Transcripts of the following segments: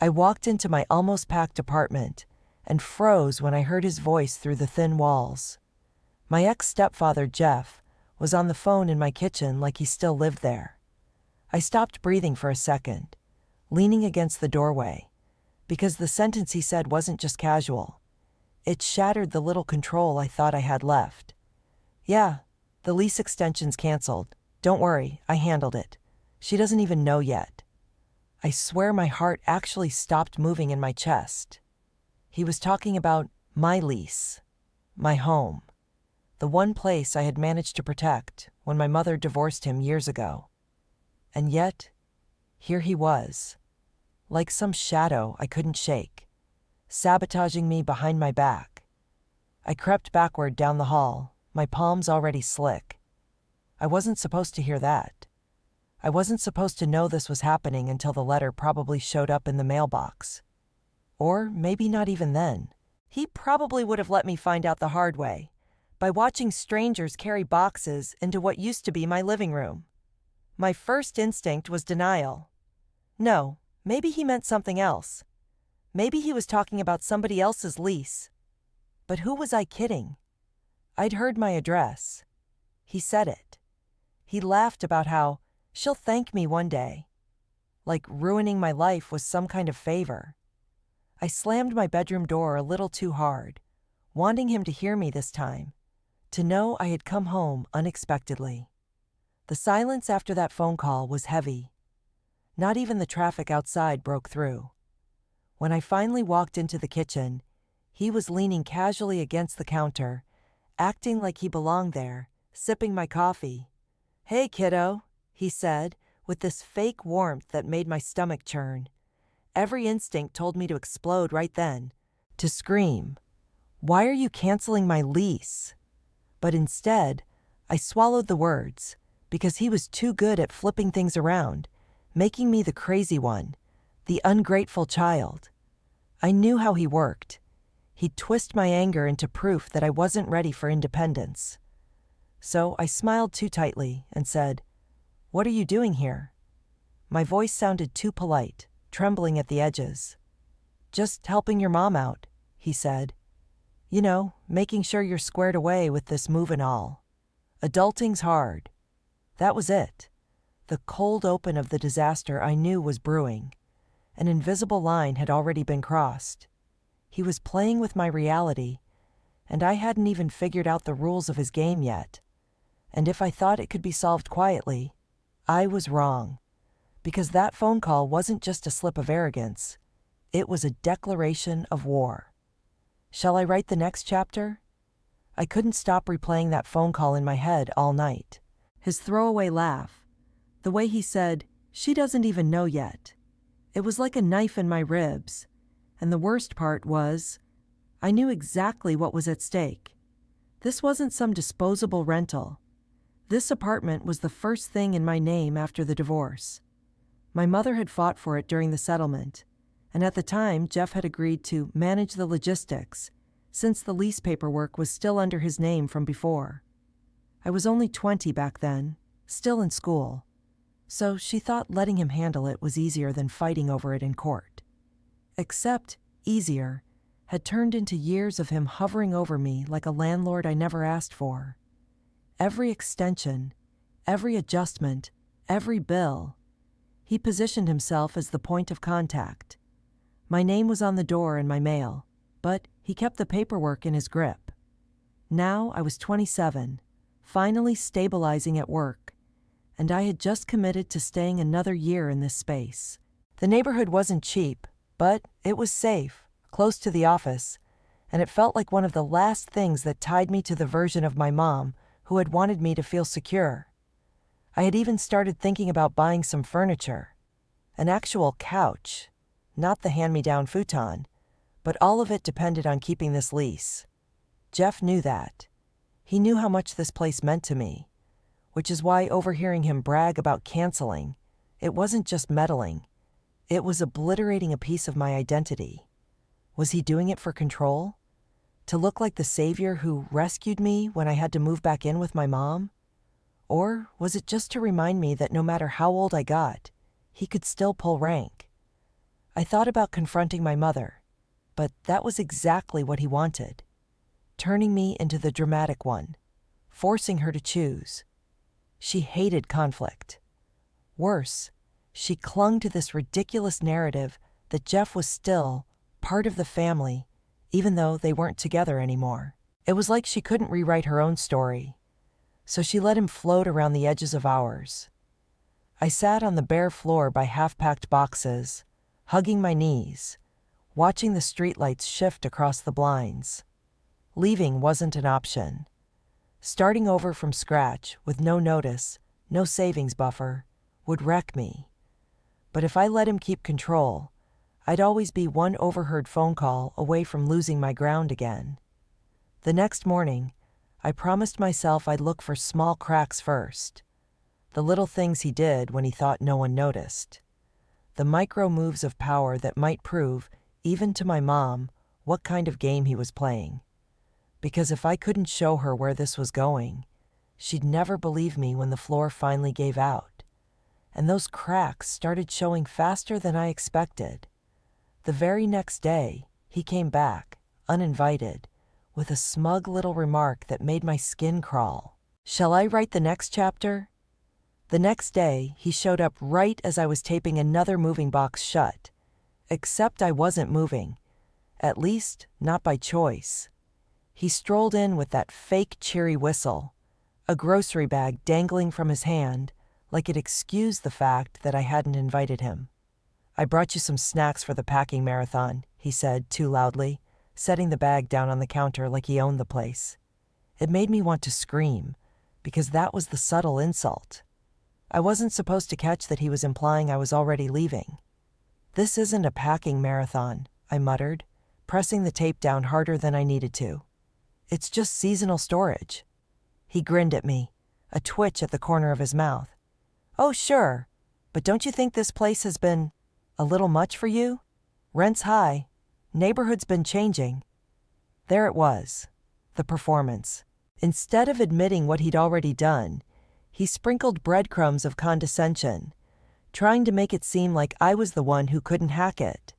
I walked into my almost packed apartment and froze when I heard his voice through the thin walls. My ex-stepfather, Jeff, was on the phone in my kitchen like he still lived there. I stopped breathing for a second, leaning against the doorway, because the sentence he said wasn't just casual. It shattered the little control I thought I had left. "Yeah, the lease extension's canceled. Don't worry, I handled it. She doesn't even know yet." I swear my heart actually stopped moving in my chest. He was talking about my lease, my home, the one place I had managed to protect when my mother divorced him years ago. And yet, here he was, like some shadow I couldn't shake, sabotaging me behind my back. I crept backward down the hall, my palms already slick. I wasn't supposed to hear that. I wasn't supposed to know this was happening until the letter probably showed up in the mailbox. Or maybe not even then. He probably would have let me find out the hard way, by watching strangers carry boxes into what used to be my living room. My first instinct was denial. No, maybe he meant something else. Maybe he was talking about somebody else's lease. But who was I kidding? I'd heard my address. He said it. He laughed about how she'll thank me one day. Like ruining my life was some kind of favor. I slammed my bedroom door a little too hard, wanting him to hear me this time, to know I had come home unexpectedly. The silence after that phone call was heavy. Not even the traffic outside broke through. When I finally walked into the kitchen, he was leaning casually against the counter, acting like he belonged there, sipping my coffee. "Hey, kiddo," he said, with this fake warmth that made my stomach churn. Every instinct told me to explode right then, to scream, "Why are you canceling my lease?" But instead, I swallowed the words, because he was too good at flipping things around, making me the crazy one, the ungrateful child. I knew how he worked. He'd twist my anger into proof that I wasn't ready for independence. So I smiled too tightly and said, "What are you doing here?" My voice sounded too polite, trembling at the edges. "Just helping your mom out," he said. "You know, making sure you're squared away with this move and all. Adulting's hard." That was it. The cold open of the disaster I knew was brewing. An invisible line had already been crossed. He was playing with my reality, and I hadn't even figured out the rules of his game yet. And if I thought it could be solved quietly, I was wrong. Because that phone call wasn't just a slip of arrogance. It was a declaration of war. Shall I write the next chapter? I couldn't stop replaying that phone call in my head all night. His throwaway laugh, the way he said, "She doesn't even know yet." It was like a knife in my ribs. And the worst part was, I knew exactly what was at stake. This wasn't some disposable rental. This apartment was the first thing in my name after the divorce. My mother had fought for it during the settlement, and at the time Jeff had agreed to manage the logistics, since the lease paperwork was still under his name from before. I was only 20 back then, still in school, so she thought letting him handle it was easier than fighting over it in court. Except, easier had turned into years of him hovering over me like a landlord I never asked for. Every extension, every adjustment, every bill, he positioned himself as the point of contact. My name was on the door in my mail, but he kept the paperwork in his grip. Now I was 27, finally stabilizing at work, and I had just committed to staying another year in this space. The neighborhood wasn't cheap, but it was safe, close to the office, and it felt like one of the last things that tied me to the version of my mom who had wanted me to feel secure. I had even started thinking about buying some furniture. An actual couch, not the hand-me-down futon, but all of it depended on keeping this lease. Jeff knew that. He knew how much this place meant to me, which is why overhearing him brag about canceling, it wasn't just meddling. It was obliterating a piece of my identity. Was he doing it for control? To look like the savior who rescued me when I had to move back in with my mom? Or was it just to remind me that no matter how old I got, he could still pull rank? I thought about confronting my mother, but that was exactly what he wanted, turning me into the dramatic one, forcing her to choose. She hated conflict. Worse, she clung to this ridiculous narrative that Jeff was still part of the family, even though they weren't together anymore. It was like she couldn't rewrite her own story, so she let him float around the edges of ours. I sat on the bare floor by half-packed boxes, hugging my knees, watching the streetlights shift across the blinds. Leaving wasn't an option. Starting over from scratch with no notice, no savings buffer, would wreck me. But if I let him keep control, I'd always be one overheard phone call away from losing my ground again. The next morning, I promised myself I'd look for small cracks first. The little things he did when he thought no one noticed. The micro moves of power that might prove, even to my mom, what kind of game he was playing. Because if I couldn't show her where this was going, she'd never believe me when the floor finally gave out. And those cracks started showing faster than I expected. The very next day, he came back, uninvited, with a smug little remark that made my skin crawl. "Shall I write the next chapter?" The next day, he showed up right as I was taping another moving box shut. Except I wasn't moving. At least, not by choice. He strolled in with that fake cheery whistle, a grocery bag dangling from his hand, like it excused the fact that I hadn't invited him. "I brought you some snacks for the packing marathon," he said too loudly, setting the bag down on the counter like he owned the place. It made me want to scream, because that was the subtle insult. I wasn't supposed to catch that he was implying I was already leaving. "This isn't a packing marathon," I muttered, pressing the tape down harder than I needed to. "It's just seasonal storage." He grinned at me, a twitch at the corner of his mouth. "Oh, sure, but don't you think this place has been a little much for you? Rent's high. Neighborhood's been changing." There it was, the performance. Instead of admitting what he'd already done, he sprinkled breadcrumbs of condescension, trying to make it seem like I was the one who couldn't hack it.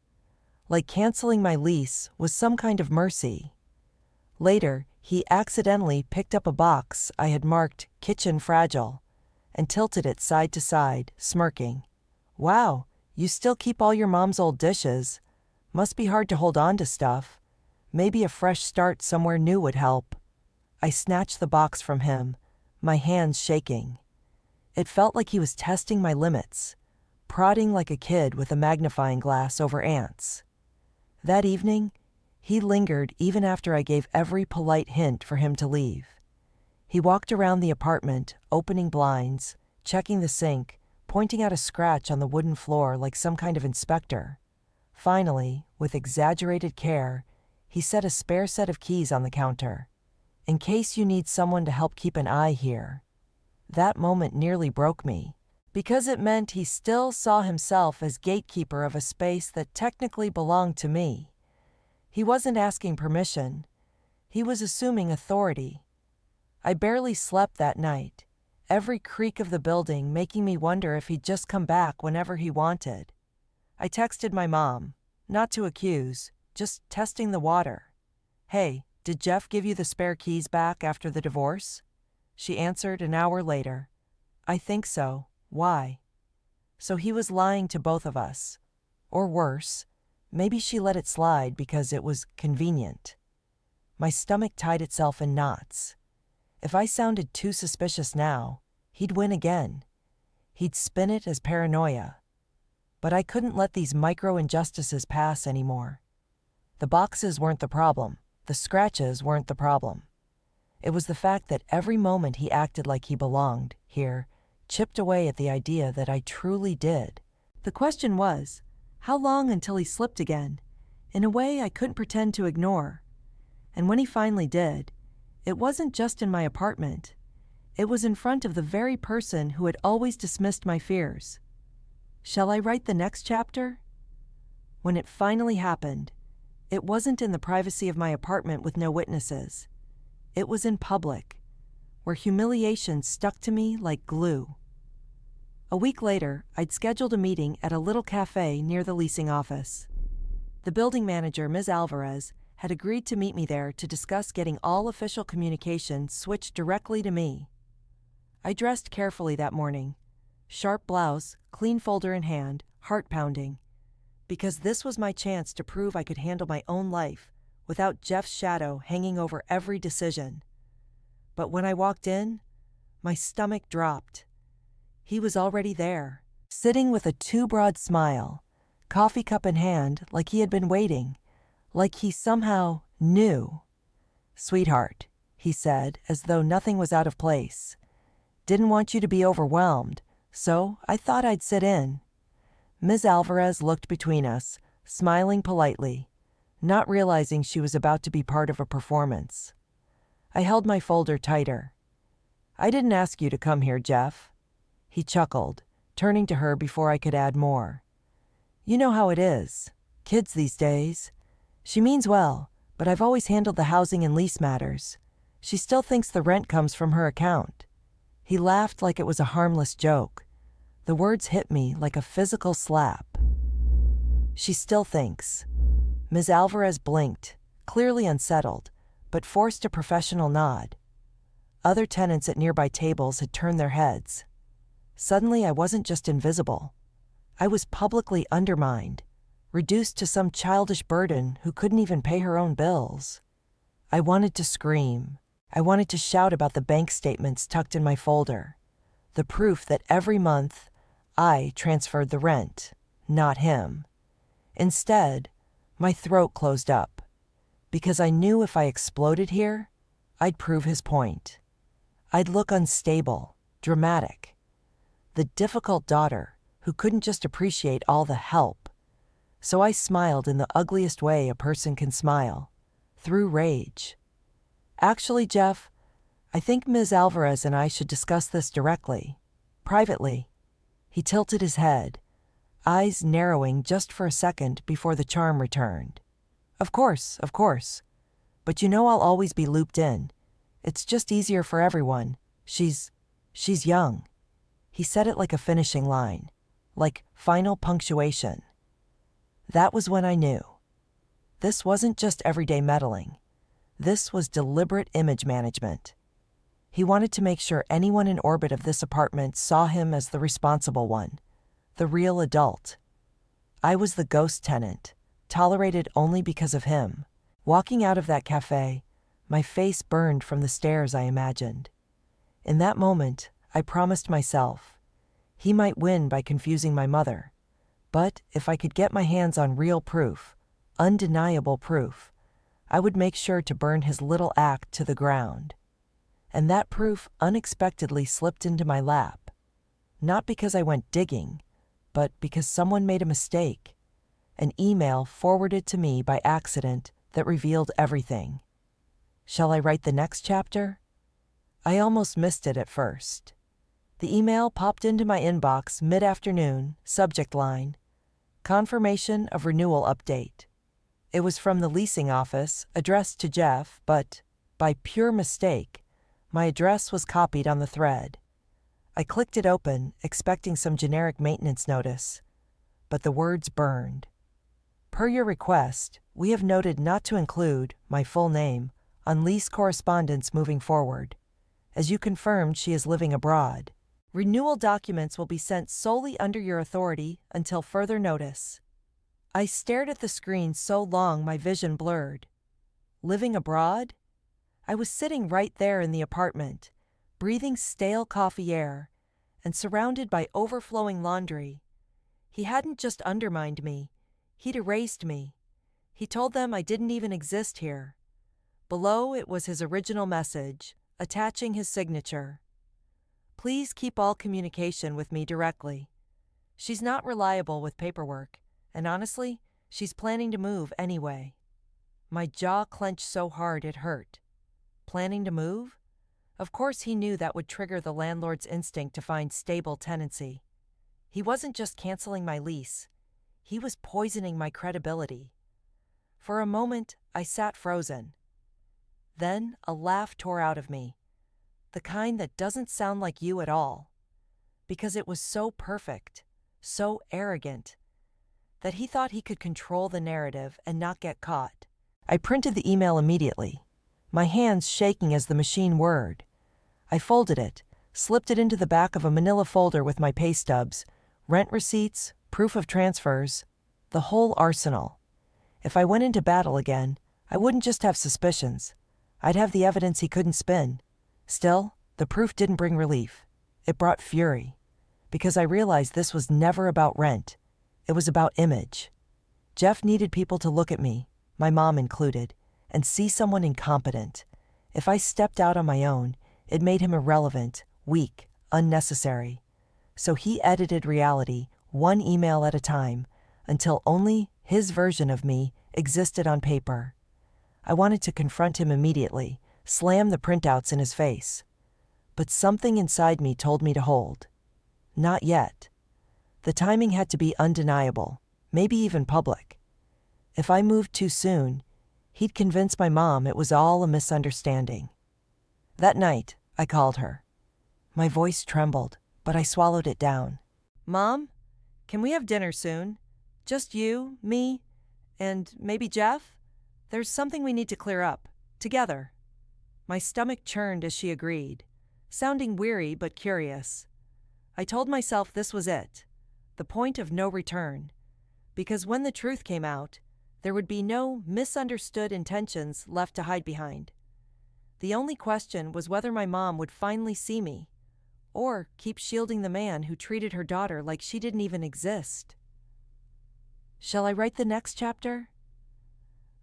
Like canceling my lease was some kind of mercy. Later, he accidentally picked up a box I had marked "Kitchen Fragile" and tilted it side to side, smirking. "Wow, you still keep all your mom's old dishes. Must be hard to hold on to stuff. Maybe a fresh start somewhere new would help." I snatched the box from him, my hands shaking. It felt like he was testing my limits, prodding like a kid with a magnifying glass over ants. That evening, he lingered even after I gave every polite hint for him to leave. He walked around the apartment, opening blinds, checking the sink, pointing out a scratch on the wooden floor like some kind of inspector. Finally, with exaggerated care, he set a spare set of keys on the counter. "In case you need someone to help keep an eye here." That moment nearly broke me, because it meant he still saw himself as gatekeeper of a space that technically belonged to me. He wasn't asking permission. He was assuming authority. I barely slept that night, every creak of the building making me wonder if he'd just come back whenever he wanted. I texted my mom, not to accuse, just testing the water. "Hey, did Jeff give you the spare keys back after the divorce?" She answered an hour later. "I think so. Why?" So he was lying to both of us. Or worse, maybe she let it slide because it was convenient. My stomach tied itself in knots. If I sounded too suspicious now, he'd win again. He'd spin it as paranoia. But I couldn't let these micro-injustices pass anymore. The boxes weren't the problem. The scratches weren't the problem. It was the fact that every moment he acted like he belonged here, chipped away at the idea that I truly did. The question was, how long until he slipped again, in a way I couldn't pretend to ignore? And when he finally did, it wasn't just in my apartment. It was in front of the very person who had always dismissed my fears. Shall I write the next chapter? When it finally happened, it wasn't in the privacy of my apartment with no witnesses. It was in public, where humiliation stuck to me like glue. A week later, I'd scheduled a meeting at a little cafe near the leasing office. The building manager, Ms. Alvarez, had agreed to meet me there to discuss getting all official communication switched directly to me. I dressed carefully that morning. Sharp blouse, clean folder in hand, heart pounding. Because this was my chance to prove I could handle my own life without Jeff's shadow hanging over every decision. But when I walked in, my stomach dropped. He was already there, sitting with a too broad smile, coffee cup in hand, like he had been waiting, like he somehow knew. "Sweetheart," he said, as though nothing was out of place. "Didn't want you to be overwhelmed, so I thought I'd sit in." Ms. Alvarez looked between us, smiling politely, not realizing she was about to be part of a performance. I held my folder tighter. "I didn't ask you to come here, Jeff." He chuckled, turning to her before I could add more. "You know how it is. Kids these days. She means well, but I've always handled the housing and lease matters. She still thinks the rent comes from her account." He laughed like it was a harmless joke. The words hit me like a physical slap. "She still thinks." Ms. Alvarez blinked, clearly unsettled, but forced a professional nod. Other tenants at nearby tables had turned their heads. Suddenly, I wasn't just invisible. I was publicly undermined, reduced to some childish burden who couldn't even pay her own bills. I wanted to scream. I wanted to shout about the bank statements tucked in my folder, the proof that every month I transferred the rent, not him. Instead, my throat closed up, because I knew if I exploded here, I'd prove his point. I'd look unstable, dramatic, the difficult daughter who couldn't just appreciate all the help. So I smiled in the ugliest way a person can smile, through rage. "Actually, Jeff, I think Ms. Alvarez and I should discuss this directly, privately." He tilted his head, eyes narrowing just for a second before the charm returned. Of course. But you know I'll always be looped in. It's just easier for everyone. She's young." He said it like a finishing line, like final punctuation. That was when I knew. This wasn't just everyday meddling. This was deliberate image management. He wanted to make sure anyone in orbit of this apartment saw him as the responsible one, the real adult. I was the ghost tenant, tolerated only because of him. Walking out of that cafe, my face burned from the stares I imagined. In that moment, I promised myself, he might win by confusing my mother, but if I could get my hands on real proof, undeniable proof, I would make sure to burn his little act to the ground. And that proof unexpectedly slipped into my lap. Not because I went digging, but because someone made a mistake. An email forwarded to me by accident that revealed everything. Shall I write the next chapter? I almost missed it at first. The email popped into my inbox mid-afternoon, subject line, "Confirmation of renewal update." It was from the leasing office, addressed to Jeff, but, by pure mistake, my address was copied on the thread. I clicked it open, expecting some generic maintenance notice, but the words burned. "Per your request, we have noted not to include my full name on lease correspondence moving forward, as you confirmed she is living abroad. Renewal documents will be sent solely under your authority until further notice." I stared at the screen so long my vision blurred. Living abroad? I was sitting right there in the apartment, breathing stale coffee air, and surrounded by overflowing laundry. He hadn't just undermined me, he'd erased me. He told them I didn't even exist here. Below it was his original message, attaching his signature. "Please keep all communication with me directly. She's not reliable with paperwork, and honestly, she's planning to move anyway." My jaw clenched so hard it hurt. Planning to move? Of course he knew that would trigger the landlord's instinct to find stable tenancy. He wasn't just canceling my lease. He was poisoning my credibility. For a moment, I sat frozen. Then a laugh tore out of me. The kind that doesn't sound like you at all. because it was so perfect, so arrogant, that he thought he could control the narrative and not get caught. I printed the email immediately, my hands shaking as the machine whirred. I folded it, slipped it into the back of a manila folder with my pay stubs, rent receipts, proof of transfers, the whole arsenal. If I went into battle again, I wouldn't just have suspicions. I'd have the evidence he couldn't spin. Still, the proof didn't bring relief. It brought fury. Because I realized this was never about rent. It was about image. Jeff needed people to look at me, my mom included, and see someone incompetent. If I stepped out on my own, it made him irrelevant, weak, unnecessary. So he edited reality, one email at a time, until only his version of me existed on paper. I wanted to confront him immediately, slam the printouts in his face. But something inside me told me to hold. Not yet. The timing had to be undeniable, maybe even public. If I moved too soon, he'd convince my mom it was all a misunderstanding. That night, I called her. My voice trembled, but I swallowed it down. "Mom, can we have dinner soon? Just you, me, and maybe Jeff? There's something we need to clear up, together." My stomach churned as she agreed, sounding weary but curious. I told myself this was it, the point of no return, because when the truth came out, there would be no misunderstood intentions left to hide behind. The only question was whether my mom would finally see me, or keep shielding the man who treated her daughter like she didn't even exist. Shall I write the next chapter?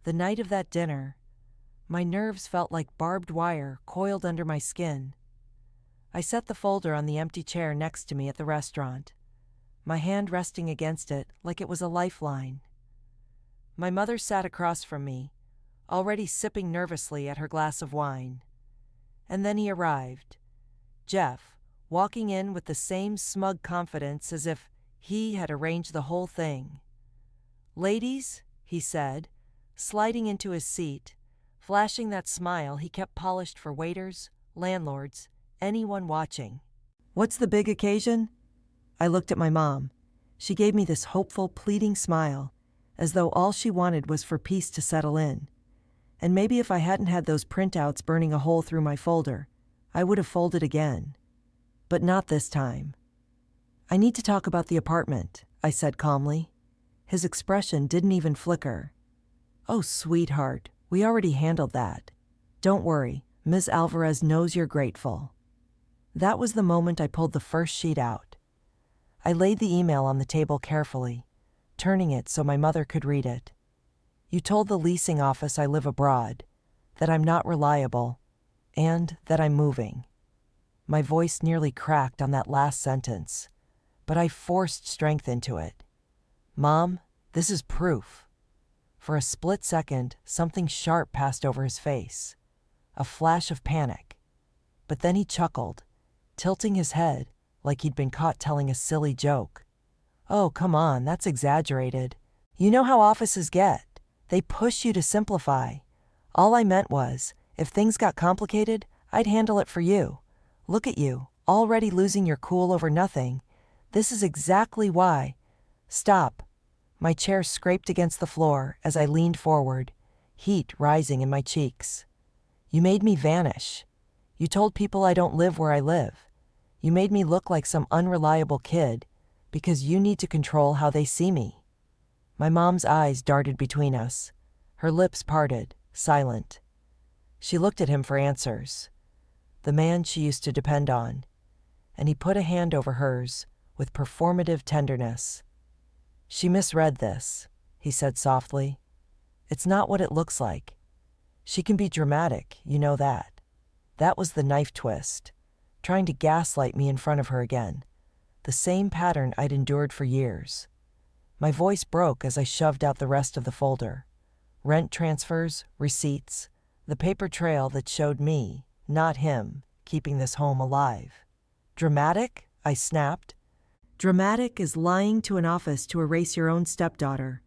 The night of that dinner, my nerves felt like barbed wire coiled under my skin. I set the folder on the empty chair next to me at the restaurant, my hand resting against it like it was a lifeline. My mother sat across from me, already sipping nervously at her glass of wine. And then he arrived, Jeff, walking in with the same smug confidence as if he had arranged the whole thing. "Ladies," he said, sliding into his seat, flashing that smile he kept polished for waiters, landlords, anyone watching. "What's the big occasion?" I looked at my mom. She gave me this hopeful, pleading smile, as though all she wanted was for peace to settle in. And maybe if I hadn't had those printouts burning a hole through my folder, I would have folded again. But not this time. "I need to talk about the apartment," I said calmly. His expression didn't even flicker. "Oh, sweetheart, we already handled that. Don't worry, Ms. Alvarez knows you're grateful." That was the moment I pulled the first sheet out. I laid the email on the table carefully, turning it so my mother could read it. "You told the leasing office I live abroad, that I'm not reliable, and that I'm moving." My voice nearly cracked on that last sentence, but I forced strength into it. "Mom, this is proof." For a split second, something sharp passed over his face, a flash of panic. But then he chuckled, tilting his head like he'd been caught telling a silly joke. "Oh, come on, that's exaggerated. You know how offices get. They push you to simplify. All I meant was, if things got complicated, I'd handle it for you. Look at you, already losing your cool over nothing. This is exactly why." "Stop." My chair scraped against the floor as I leaned forward, heat rising in my cheeks. "You made me vanish. You told people I don't live where I live. You made me look like some unreliable kid, because you need to control how they see me." My mom's eyes darted between us, her lips parted, silent. She looked at him for answers, the man she used to depend on, and he put a hand over hers with performative tenderness. "She misread this," he said softly. "It's not what it looks like. She can be dramatic, you know that." That was the knife twist, trying to gaslight me in front of her again, the same pattern I'd endured for years. My voice broke as I shoved out the rest of the folder. Rent transfers, receipts, the paper trail that showed me, not him, keeping this home alive. "Dramatic?" I snapped. "Dramatic is lying to an office to erase your own stepdaughter.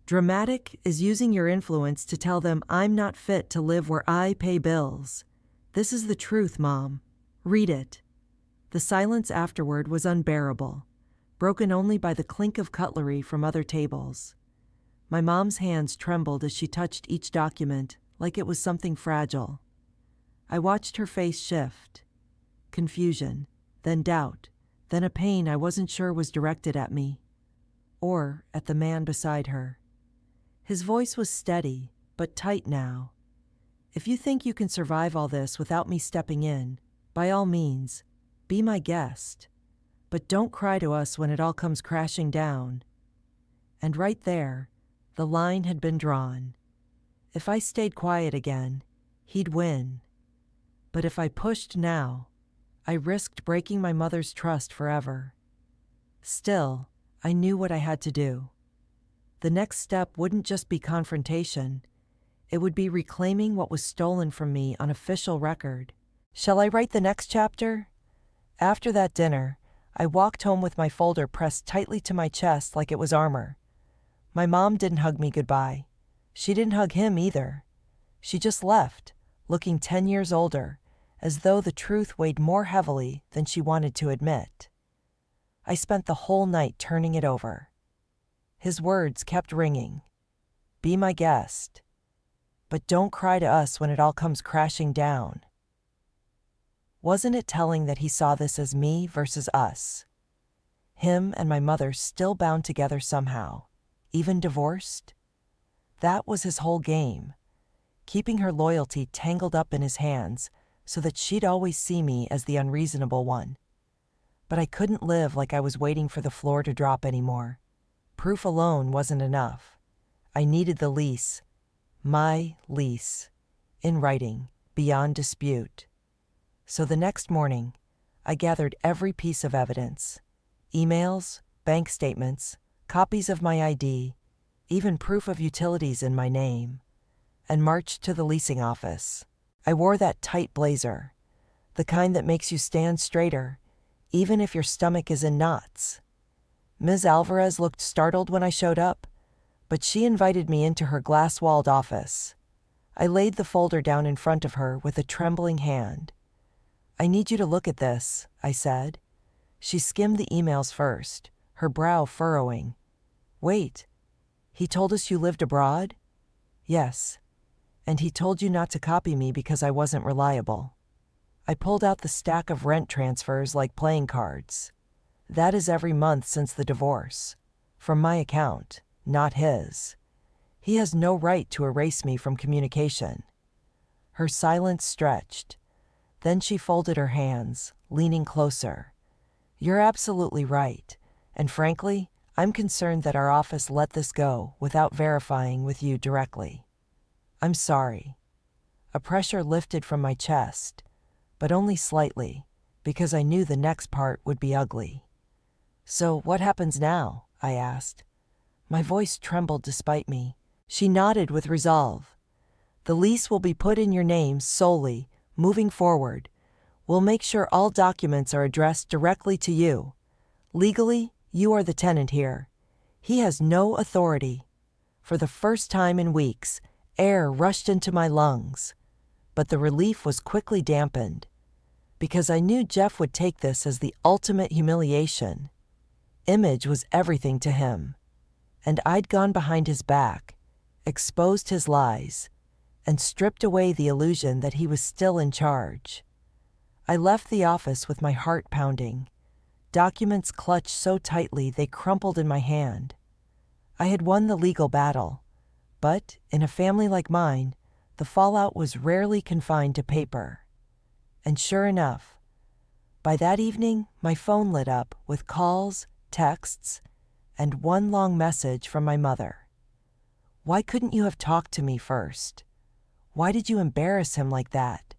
Dramatic is using your influence to tell them I'm not fit to live where I pay bills. This is the truth, Mom. Read it." The silence afterward was unbearable, broken only by the clink of cutlery from other tables. My mom's hands trembled as she touched each document, like it was something fragile. I watched her face shift. Confusion, then doubt, then a pain I wasn't sure was directed at me, or at the man beside her. His voice was steady, but tight now. If you think you can survive all this without me stepping in, by all means, be my guest. But don't cry to us when it all comes crashing down. And right there, the line had been drawn. If I stayed quiet again, he'd win. But if I pushed now, I risked breaking my mother's trust forever. Still, I knew what I had to do. The next step wouldn't just be confrontation. It would be reclaiming what was stolen from me on official record. Shall I write the next chapter? After that dinner, I walked home with my folder pressed tightly to my chest like it was armor. My mom didn't hug me goodbye. She didn't hug him either. She just left, looking 10 years older, as though the truth weighed more heavily than she wanted to admit. I spent the whole night turning it over. His words kept ringing. Be my guest. But don't cry to us when it all comes crashing down. Wasn't it telling that he saw this as me versus us? Him and my mother still bound together somehow, even divorced? That was his whole game, keeping her loyalty tangled up in his hands so that she'd always see me as the unreasonable one. But I couldn't live like I was waiting for the floor to drop anymore. Proof alone wasn't enough. I needed the lease, my lease, in writing, beyond dispute. So the next morning, I gathered every piece of evidence, emails, bank statements, copies of my ID, even proof of utilities in my name, and marched to the leasing office. I wore that tight blazer, the kind that makes you stand straighter, even if your stomach is in knots. Ms. Alvarez looked startled when I showed up, but she invited me into her glass-walled office. I laid the folder down in front of her with a trembling hand. I need you to look at this, I said. She skimmed the emails first, her brow furrowing. Wait, he told us you lived abroad? Yes. And he told you not to copy me because I wasn't reliable. I pulled out the stack of rent transfers like playing cards. That is every month since the divorce. From my account, not his. He has no right to erase me from communication. Her silence stretched. Then she folded her hands, leaning closer. You're absolutely right, and frankly, I'm concerned that our office let this go without verifying with you directly. I'm sorry. A pressure lifted from my chest, but only slightly, because I knew the next part would be ugly. So what happens now? I asked. My voice trembled despite me. She nodded with resolve. The lease will be put in your name solely. Moving forward, we'll make sure all documents are addressed directly to you. Legally, you are the tenant here. He has no authority. For the first time in weeks, air rushed into my lungs. But the relief was quickly dampened, because I knew Jeff would take this as the ultimate humiliation. Image was everything to him, and I'd gone behind his back, exposed his lies, and stripped away the illusion that he was still in charge. I left the office with my heart pounding, documents clutched so tightly they crumpled in my hand. I had won the legal battle, but in a family like mine, the fallout was rarely confined to paper. And sure enough, by that evening, my phone lit up with calls, texts, and one long message from my mother. Why couldn't you have talked to me first? Why did you embarrass him like that?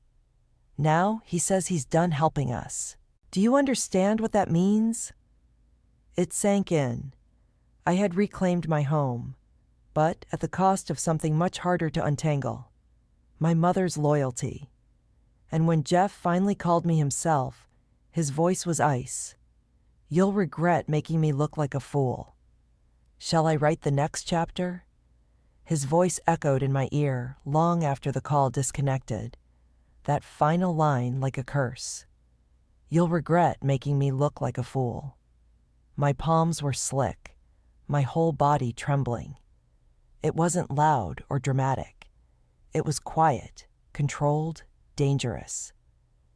Now he says he's done helping us. Do you understand what that means? It sank in. I had reclaimed my home, but at the cost of something much harder to untangle. My mother's loyalty. And when Jeff finally called me himself, his voice was ice. You'll regret making me look like a fool. Shall I write the next chapter? His voice echoed in my ear long after the call disconnected. That final line like a curse. You'll regret making me look like a fool." My palms were slick, my whole body trembling. It wasn't loud or dramatic. It was quiet, controlled, dangerous.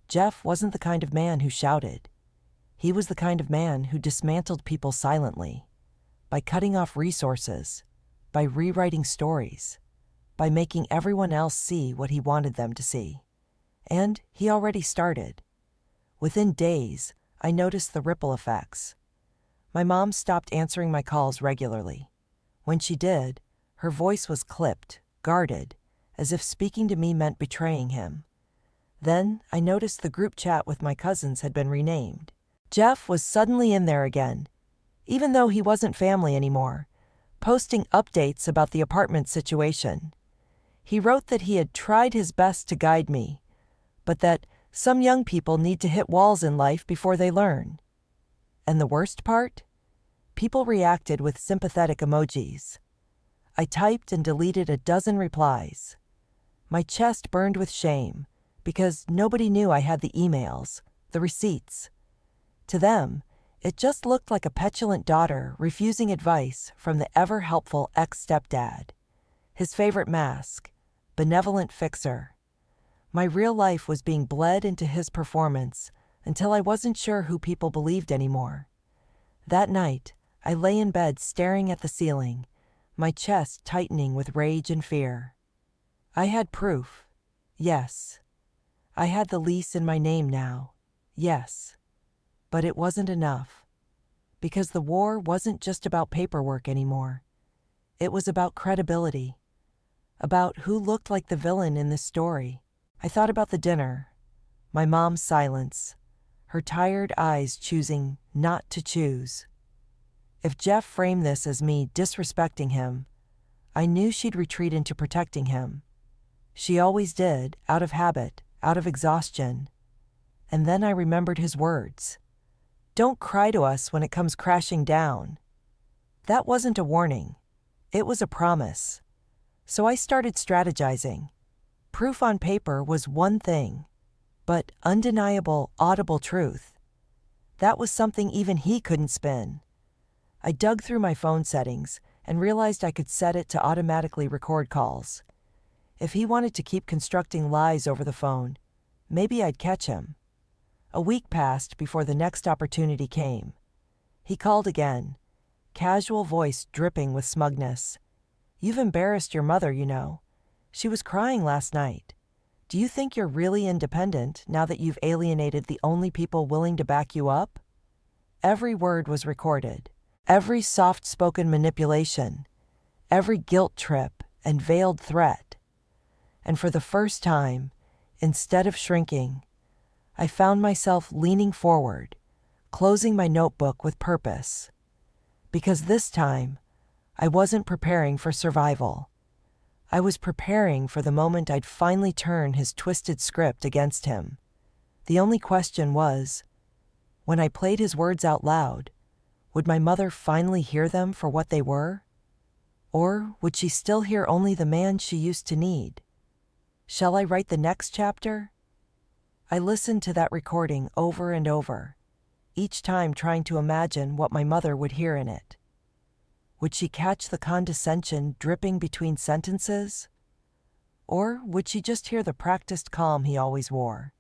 Jeff wasn't the kind of man who shouted. He was the kind of man who dismantled people silently, by cutting off resources, by rewriting stories, by making everyone else see what he wanted them to see. And he already started. Within days, I noticed the ripple effects. My mom stopped answering my calls regularly. When she did, her voice was clipped, guarded, as if speaking to me meant betraying him. Then I noticed the group chat with my cousins had been renamed. Jeff was suddenly in there again, even though he wasn't family anymore, posting updates about the apartment situation. He wrote that he had tried his best to guide me, but that some young people need to hit walls in life before they learn. And the worst part? People reacted with sympathetic emojis. I typed and deleted a dozen replies. My chest burned with shame, because nobody knew I had the emails, the receipts. To them, it just looked like a petulant daughter refusing advice from the ever-helpful ex-stepdad. His favorite mask, benevolent fixer. My real life was being bled into his performance until I wasn't sure who people believed anymore. That night, I lay in bed staring at the ceiling, my chest tightening with rage and fear. I had proof. Yes. I had the lease in my name now. Yes. But it wasn't enough. Because the war wasn't just about paperwork anymore. It was about credibility. About who looked like the villain in this story. I thought about the dinner, my mom's silence, her tired eyes choosing not to choose. If Jeff framed this as me disrespecting him, I knew she'd retreat into protecting him. She always did, out of habit, out of exhaustion. And then I remembered his words. "Don't cry to us when it comes crashing down." That wasn't a warning. It was a promise. So I started strategizing. Proof on paper was one thing, but undeniable, audible truth. That was something even he couldn't spin. I dug through my phone settings and realized I could set it to automatically record calls. If he wanted to keep constructing lies over the phone, maybe I'd catch him. A week passed before the next opportunity came. He called again, casual voice dripping with smugness. "You've embarrassed your mother, you know. She was crying last night. Do you think you're really independent now that you've alienated the only people willing to back you up?" Every word was recorded. Every soft-spoken manipulation. Every guilt trip and veiled threat. And for the first time, instead of shrinking, I found myself leaning forward, closing my notebook with purpose. Because this time, I wasn't preparing for survival. I was preparing for the moment I'd finally turn his twisted script against him. The only question was, when I played his words out loud, would my mother finally hear them for what they were? Or would she still hear only the man she used to need? Shall I write the next chapter? I listened to that recording over and over, each time trying to imagine what my mother would hear in it. Would she catch the condescension dripping between sentences? Or would she just hear the practiced calm he always wore,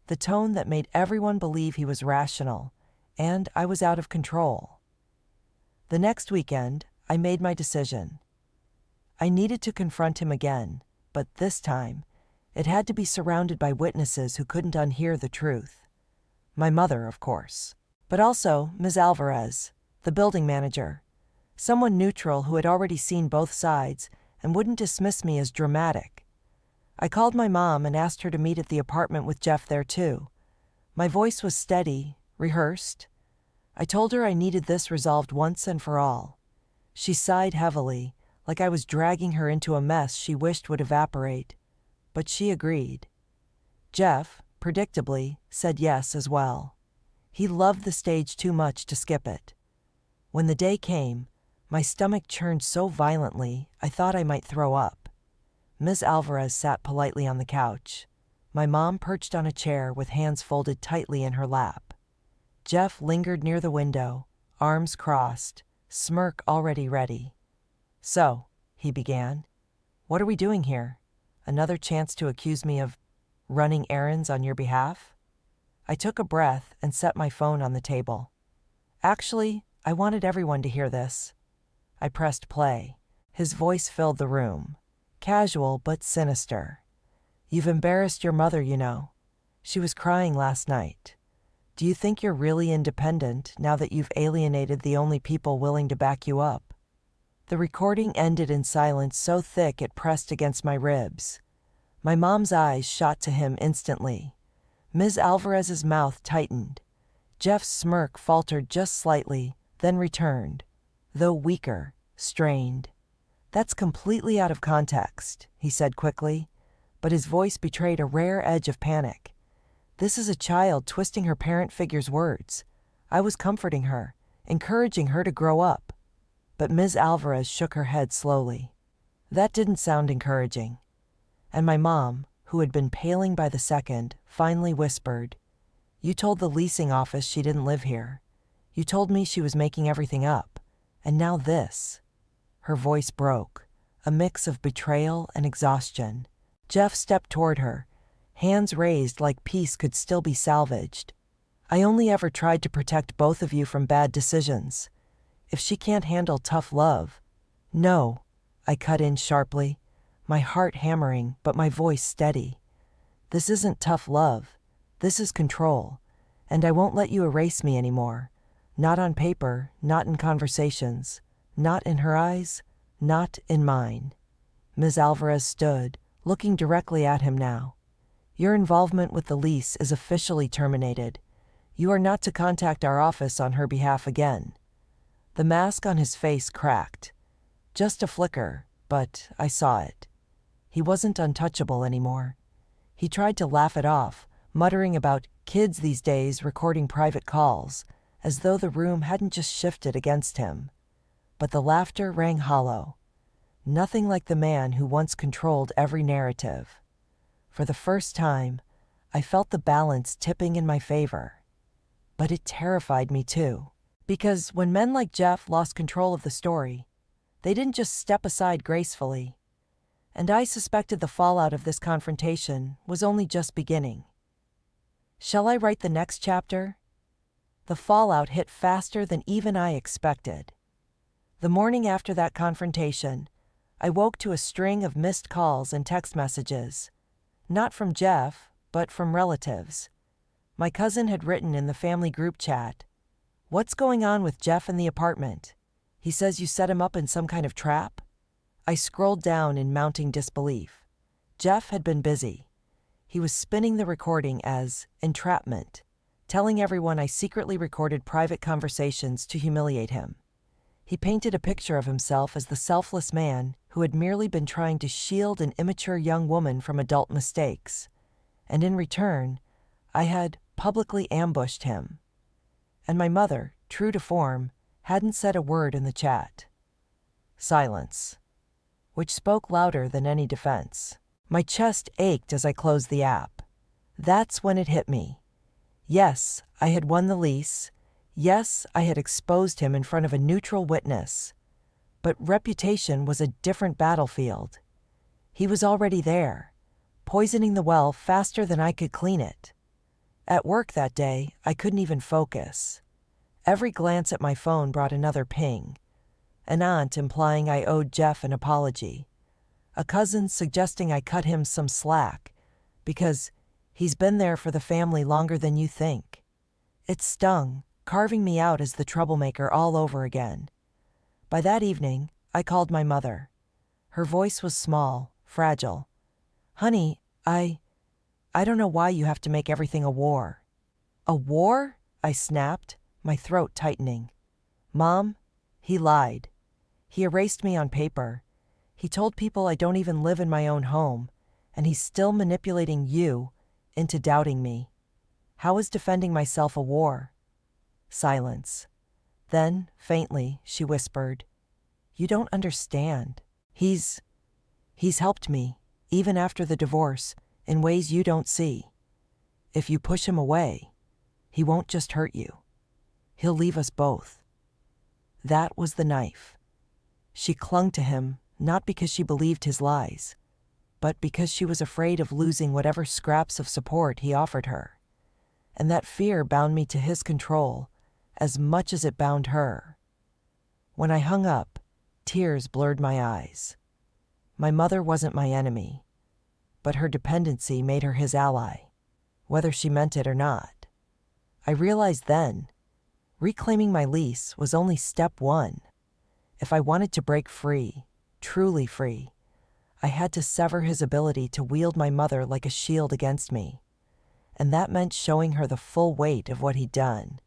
the tone that made everyone believe he was rational, and I was out of control? The next weekend, I made my decision. I needed to confront him again, but this time, it had to be surrounded by witnesses who couldn't unhear the truth. My mother, of course, but also Ms. Alvarez, the building manager, someone neutral who had already seen both sides and wouldn't dismiss me as dramatic. I called my mom and asked her to meet at the apartment with Jeff there too. My voice was steady, rehearsed. I told her I needed this resolved once and for all. She sighed heavily, like I was dragging her into a mess she wished would evaporate, but she agreed. Jeff, predictably, said yes as well. He loved the stage too much to skip it. When the day came, my stomach churned so violently I thought I might throw up. Ms. Alvarez sat politely on the couch. My mom perched on a chair with hands folded tightly in her lap. Jeff lingered near the window, arms crossed, smirk already ready. "So," he began, "what are we doing here? Another chance to accuse me of running errands on your behalf?" I took a breath and set my phone on the table. "Actually, I wanted everyone to hear this." I pressed play. His voice filled the room. Casual but sinister. "You've embarrassed your mother, you know. She was crying last night. Do you think you're really independent now that you've alienated the only people willing to back you up?" The recording ended in silence so thick it pressed against my ribs. My mom's eyes shot to him instantly. Ms. Alvarez's mouth tightened. Jeff's smirk faltered just slightly, then returned, though weaker, strained. "That's completely out of context," he said quickly, but his voice betrayed a rare edge of panic. "This is a child twisting her parent figure's words. I was comforting her, encouraging her to grow up." But Ms. Alvarez shook her head slowly. That didn't sound encouraging. And my mom, who had been paling by the second, finally whispered, "You told the leasing office she didn't live here. You told me she was making everything up. And now this." Her voice broke, a mix of betrayal and exhaustion. Jeff stepped toward her, hands raised like peace could still be salvaged. "I only ever tried to protect both of you from bad decisions. If she can't handle tough love—" "No," I cut in sharply, my heart hammering but my voice steady. "This isn't tough love. This is control. And I won't let you erase me anymore. Not on paper, not in conversations, not in her eyes, not in mine." Ms. Alvarez stood, looking directly at him now. "Your involvement with the lease is officially terminated. You are not to contact our office on her behalf again." The mask on his face cracked. Just a flicker, but I saw it. He wasn't untouchable anymore. He tried to laugh it off, muttering about kids these days recording private calls, as though the room hadn't just shifted against him. But the laughter rang hollow. Nothing like the man who once controlled every narrative. For the first time, I felt the balance tipping in my favor. But it terrified me too. Because when men like Jeff lost control of the story, they didn't just step aside gracefully. And I suspected the fallout of this confrontation was only just beginning. Shall I write the next chapter? The fallout hit faster than even I expected. The morning after that confrontation, I woke to a string of missed calls and text messages. Not from Jeff, but from relatives. My cousin had written in the family group chat, "What's going on with Jeff in the apartment? He says you set him up in some kind of trap?" I scrolled down in mounting disbelief. Jeff had been busy. He was spinning the recording as entrapment, telling everyone I secretly recorded private conversations to humiliate him. He painted a picture of himself as the selfless man who had merely been trying to shield an immature young woman from adult mistakes. And in return, I had publicly ambushed him. And my mother, true to form, hadn't said a word in the chat. Silence, which spoke louder than any defense. My chest ached as I closed the app. That's when it hit me. Yes, I had won the lease. Yes, I had exposed him in front of a neutral witness. But reputation was a different battlefield. He was already there, poisoning the well faster than I could clean it. At work that day, I couldn't even focus. Every glance at my phone brought another ping. An aunt implying I owed Jeff an apology. A cousin suggesting I cut him some slack, because he's been there for the family longer than you think. It stung, carving me out as the troublemaker all over again. By that evening, I called my mother. Her voice was small, fragile. "Honey, I don't know why you have to make everything a war." "A war?" I snapped, my throat tightening. "Mom, he lied. He erased me on paper. He told people I don't even live in my own home, and he's still manipulating you into doubting me. How is defending myself a war?" Silence. Then, faintly, she whispered, "You don't understand. He's helped me, even after the divorce. in ways you don't see. If you push him away, he won't just hurt you. He'll leave us both." That was the knife. She clung to him, not because she believed his lies, but because she was afraid of losing whatever scraps of support he offered her. And that fear bound me to his control as much as it bound her. When I hung up, tears blurred my eyes. My mother wasn't my enemy, but her dependency made her his ally, whether she meant it or not. I realized then, reclaiming my lease was only step one. If I wanted to break free, truly free, I had to sever his ability to wield my mother like a shield against me. And that meant showing her the full weight of what he'd done.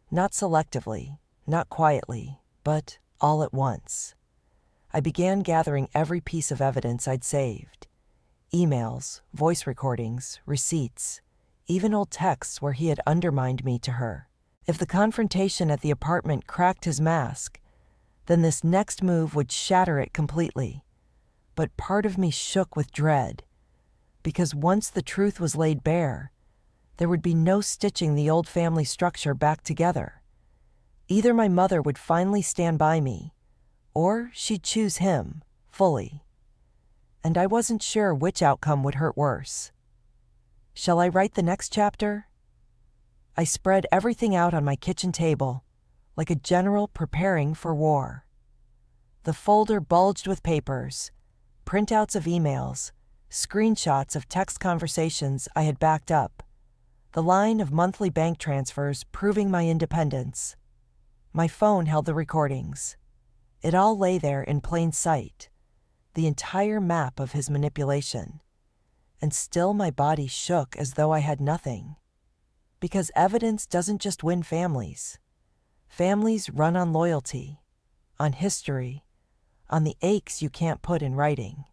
Not selectively, not quietly, but all at once. I began gathering every piece of evidence I'd saved. Emails, voice recordings, receipts, even old texts where he had undermined me to her. If the confrontation at the apartment cracked his mask, then this next move would shatter it completely. But part of me shook with dread, because once the truth was laid bare, there would be no stitching the old family structure back together. Either my mother would finally stand by me, or she'd choose him, fully. And I wasn't sure which outcome would hurt worse. Shall I write the next chapter? I spread everything out on my kitchen table, like a general preparing for war. The folder bulged with papers, printouts of emails, screenshots of text conversations I had backed up, the line of monthly bank transfers proving my independence. My phone held the recordings. It all lay there in plain sight, the entire map of his manipulation. And still my body shook as though I had nothing. Because evidence doesn't just win families. Families run on loyalty, on history, on the aches you can't put in writing.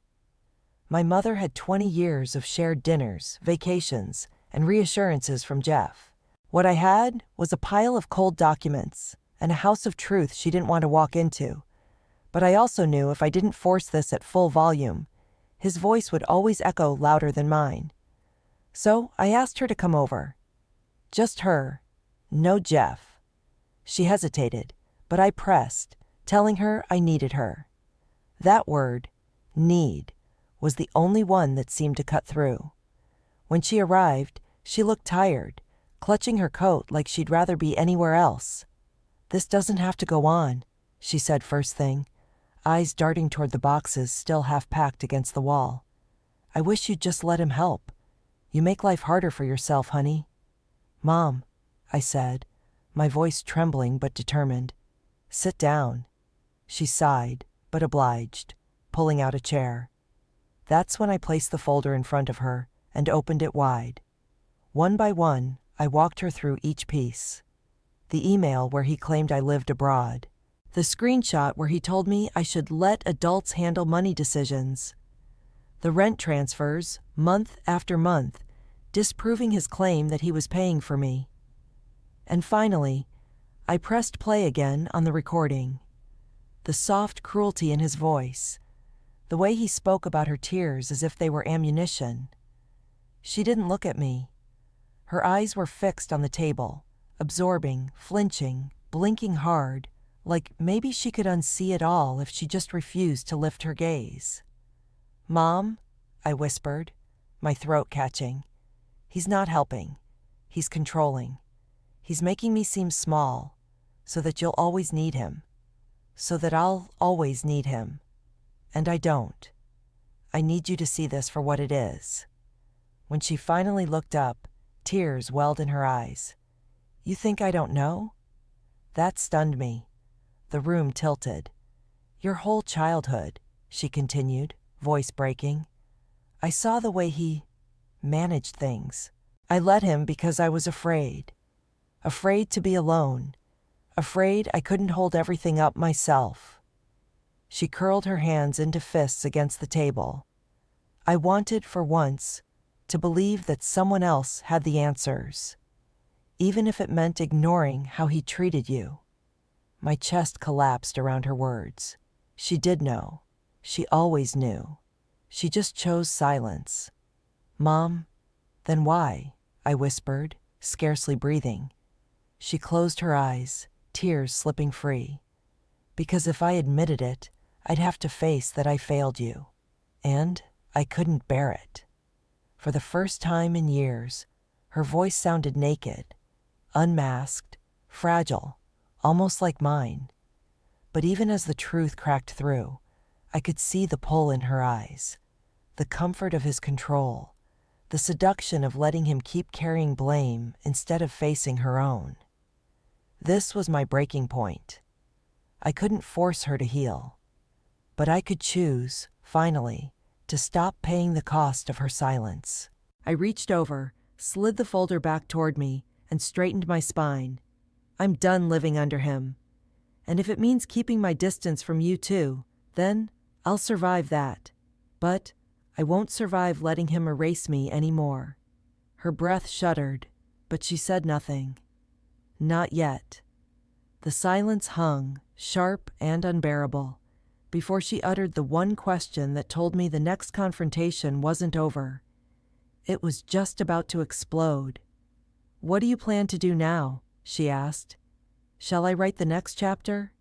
My mother had 20 years of shared dinners, vacations, and reassurances from Jeff. What I had was a pile of cold documents and a house of truth she didn't want to walk into. But I also knew if I didn't force this at full volume, his voice would always echo louder than mine. So I asked her to come over. Just her, no Jeff. She hesitated, but I pressed, telling her I needed her. That word, need, was the only one that seemed to cut through. When she arrived, she looked tired, clutching her coat like she'd rather be anywhere else. "This doesn't have to go on," she said first thing, eyes darting toward the boxes still half packed against the wall. "I wish you'd just let him help. You make life harder for yourself, honey." "Mom," I said, my voice trembling but determined. "Sit down." She sighed, but obliged, pulling out a chair. That's when I placed the folder in front of her and opened it wide. One by one, I walked her through each piece. The email where he claimed I lived abroad. The screenshot where he told me I should let adults handle money decisions. The rent transfers, month after month, disproving his claim that he was paying for me. And finally, I pressed play again on the recording. The soft cruelty in his voice, the way he spoke about her tears as if they were ammunition. She didn't look at me. Her eyes were fixed on the table, absorbing, flinching, blinking hard, like maybe she could unsee it all if she just refused to lift her gaze. "Mom," I whispered, my throat catching. "He's not helping. He's controlling. He's making me seem small, so that you'll always need him. So that I'll always need him. And I don't. I need you to see this for what it is." When she finally looked up, tears welled in her eyes. "You think I don't know?" That stunned me. The room tilted. "Your whole childhood," she continued, voice breaking. "I saw the way he managed things. I let him because I was afraid. Afraid to be alone. Afraid I couldn't hold everything up myself." She curled her hands into fists against the table. I wanted, for once, to believe that someone else had the answers, even if it meant ignoring how he treated you. My chest collapsed around her words. She did know. She always knew. She just chose silence. "Mom, then why?" I whispered, scarcely breathing. She closed her eyes, tears slipping free. "Because if I admitted it, I'd have to face that I failed you. And I couldn't bear it." For the first time in years, her voice sounded naked, unmasked, fragile, almost like mine. But even as the truth cracked through, I could see the pull in her eyes, the comfort of his control, the seduction of letting him keep carrying blame instead of facing her own. This was my breaking point. I couldn't force her to heal, but I could choose, finally, to stop paying the cost of her silence. I reached over, slid the folder back toward me, and straightened my spine. I'm done living under him. And if it means keeping my distance from you too, then I'll survive that. But I won't survive letting him erase me anymore. Her breath shuddered, but she said nothing. Not yet. The silence hung, sharp and unbearable, before she uttered the one question that told me the next confrontation wasn't over. It was just about to explode. "What do you plan to do now?" she asked. "Shall I write the next chapter?"